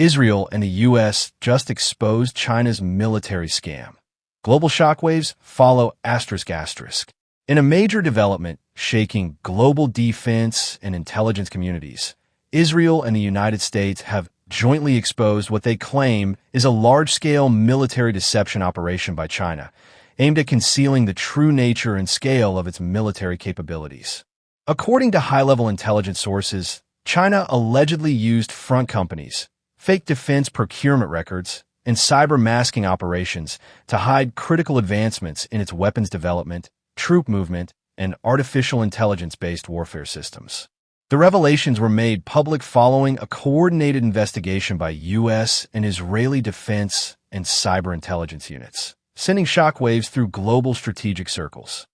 Israel and the U.S. just exposed China's military scam. Global shockwaves follow ***. In a major development shaking global defense and intelligence communities, Israel and the United States have jointly exposed what they claim is a large-scale military deception operation by China, aimed at concealing the true nature and scale of its military capabilities. According to high-level intelligence sources, China allegedly used front companies, fake defense procurement records, and cyber masking operations to hide critical advancements in its weapons development, troop movement, and artificial intelligence-based warfare systems. The revelations were made public following a coordinated investigation by U.S. and Israeli defense and cyber intelligence units, sending shockwaves through global strategic circles.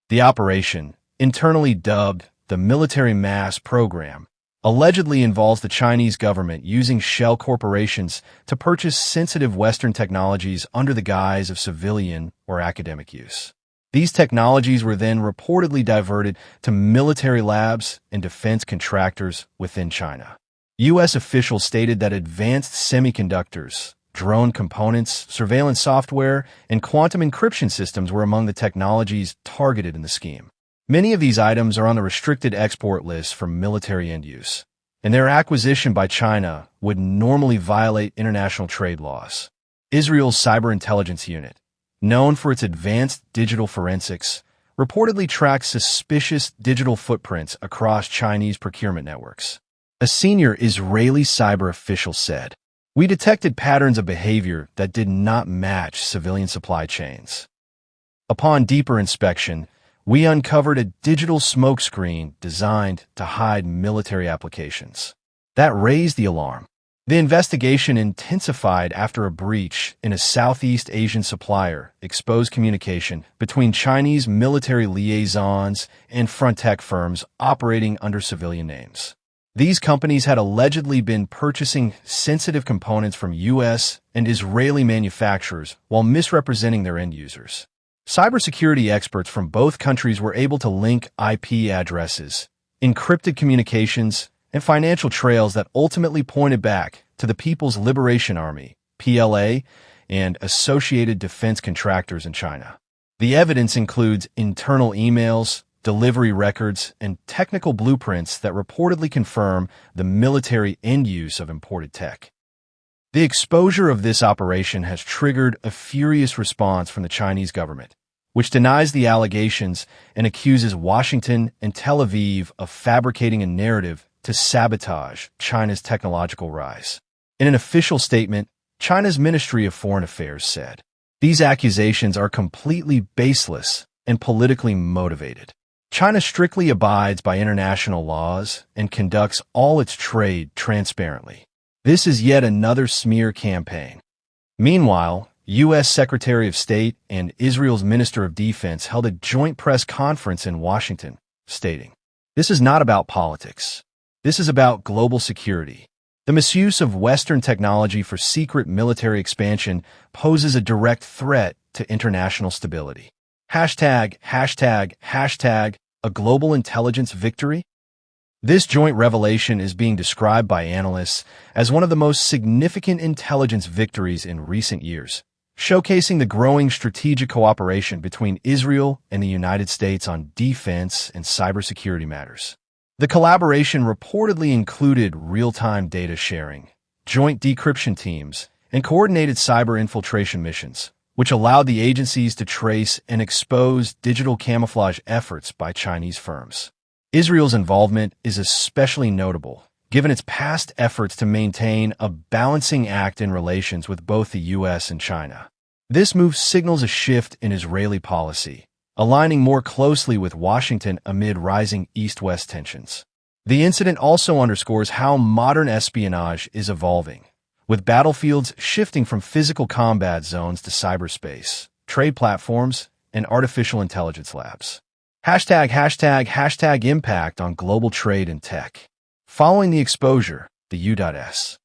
The operation, internally dubbed the Military Mass Program, allegedly involves the Chinese government using shell corporations to purchase sensitive Western technologies under the guise of civilian or academic use. These technologies were then reportedly diverted to military labs and defense contractors within China. U.S. officials stated that advanced semiconductors, drone components, surveillance software, and quantum encryption systems were among the technologies targeted in the scheme. Many of these items are on the restricted export list for military end use, and their acquisition by China would normally violate international trade laws. Israel's Cyber Intelligence Unit, known for its advanced digital forensics, reportedly tracks suspicious digital footprints across Chinese procurement networks. A senior Israeli cyber official said, "We detected patterns of behavior that did not match civilian supply chains. Upon deeper inspection, we uncovered a digital smokescreen designed to hide military applications. That raised the alarm. The investigation intensified after a breach in a Southeast Asian supplier exposed communication between Chinese military liaisons and front tech firms operating under civilian names. These companies had allegedly been purchasing sensitive components from U.S. and Israeli manufacturers while misrepresenting their end users. Cybersecurity experts from both countries were able to link IP addresses, encrypted communications, and financial trails that ultimately pointed back to the People's Liberation Army, PLA, and associated defense contractors in China. The evidence includes internal emails, delivery records, and technical blueprints that reportedly confirm the military end use of imported tech. The exposure of this operation has triggered a furious response from the Chinese government, which denies the allegations and accuses Washington and Tel Aviv of fabricating a narrative to sabotage China's technological rise. In an official statement, China's Ministry of Foreign Affairs said, "These accusations are completely baseless and politically motivated. China strictly abides by international laws and conducts all its trade transparently. This is yet another smear campaign." Meanwhile, U.S. Secretary of State and Israel's Minister of Defense held a joint press conference in Washington, stating, "This is not about politics. This is about global security. The misuse of Western technology for secret military expansion poses a direct threat to international stability. #, a global intelligence victory?" This joint revelation is being described by analysts as one of the most significant intelligence victories in recent years, showcasing the growing strategic cooperation between Israel and the United States on defense and cybersecurity matters. The collaboration reportedly included real-time data sharing, joint decryption teams, and coordinated cyber infiltration missions, which allowed the agencies to trace and expose digital camouflage efforts by Chinese firms. Israel's involvement is especially notable, given its past efforts to maintain a balancing act in relations with both the U.S. and China. This move signals a shift in Israeli policy, aligning more closely with Washington amid rising East-West tensions. The incident also underscores how modern espionage is evolving, with battlefields shifting from physical combat zones to cyberspace, trade platforms, and artificial intelligence labs. #, impact on global trade and tech. Following the exposure, the U.S.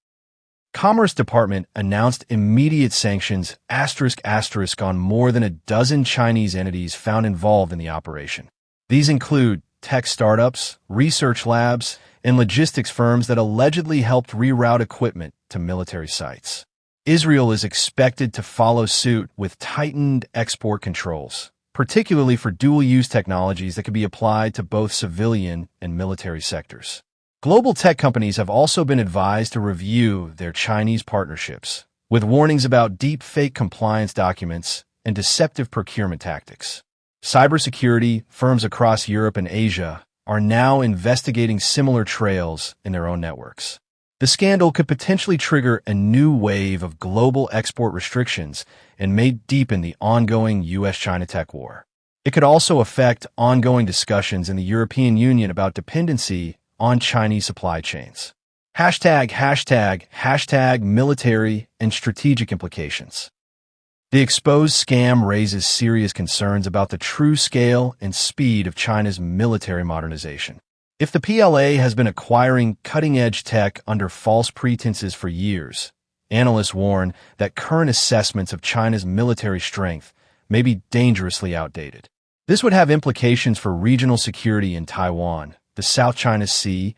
Commerce Department announced immediate sanctions on more than a dozen Chinese entities found involved in the operation. These include tech startups, research labs, and logistics firms that allegedly helped reroute equipment to military sites. Israel is expected to follow suit with tightened export controls, particularly for dual-use technologies that can be applied to both civilian and military sectors. Global tech companies have also been advised to review their Chinese partnerships, with warnings about deep-fake compliance documents and deceptive procurement tactics. Cybersecurity firms across Europe and Asia are now investigating similar trails in their own networks. The scandal could potentially trigger a new wave of global export restrictions and may deepen the ongoing U.S.-China tech war. It could also affect ongoing discussions in the European Union about dependency on Chinese supply chains. #, military and strategic implications. The exposed scam raises serious concerns about the true scale and speed of China's military modernization. If the PLA has been acquiring cutting-edge tech under false pretenses for years, analysts warn that current assessments of China's military strength may be dangerously outdated. This would have implications for regional security in Taiwan, the South China Sea,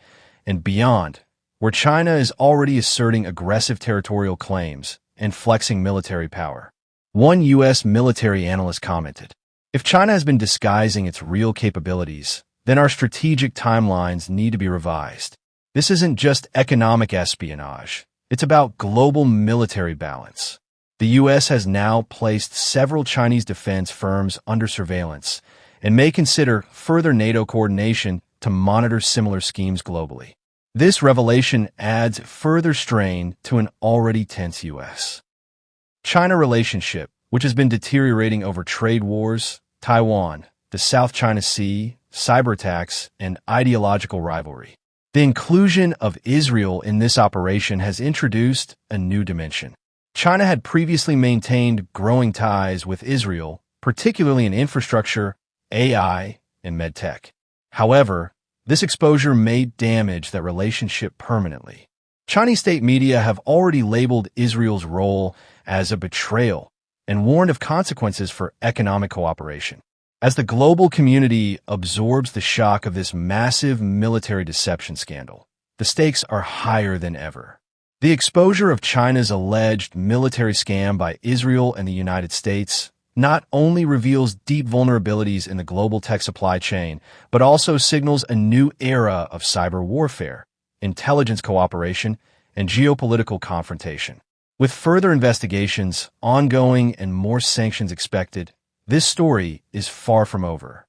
and beyond, where China is already asserting aggressive territorial claims and flexing military power. One U.S. military analyst commented, "If China has been disguising its real capabilities, then our strategic timelines need to be revised. This isn't just economic espionage. It's about global military balance." The U.S. has now placed several Chinese defense firms under surveillance and may consider further NATO coordination to monitor similar schemes globally. This revelation adds further strain to an already tense U.S.-China relationship, which has been deteriorating over trade wars, Taiwan, the South China Sea, cyber attacks, and ideological rivalry. The inclusion of Israel in this operation has introduced a new dimension. China had previously maintained growing ties with Israel, particularly in infrastructure, AI, and medtech. However, this exposure may damage that relationship permanently. Chinese state media have already labeled Israel's role as a betrayal and warned of consequences for economic cooperation. As the global community absorbs the shock of this massive military deception scandal, the stakes are higher than ever. The exposure of China's alleged military scam by Israel and the United States not only reveals deep vulnerabilities in the global tech supply chain, but also signals a new era of cyber warfare, intelligence cooperation, and geopolitical confrontation. With further investigations ongoing and more sanctions expected, this story is far from over.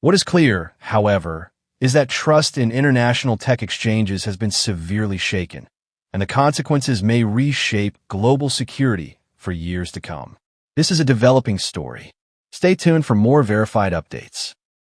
What is clear, however, is that trust in international tech exchanges has been severely shaken, and the consequences may reshape global security for years to come. This is a developing story. Stay tuned for more verified updates.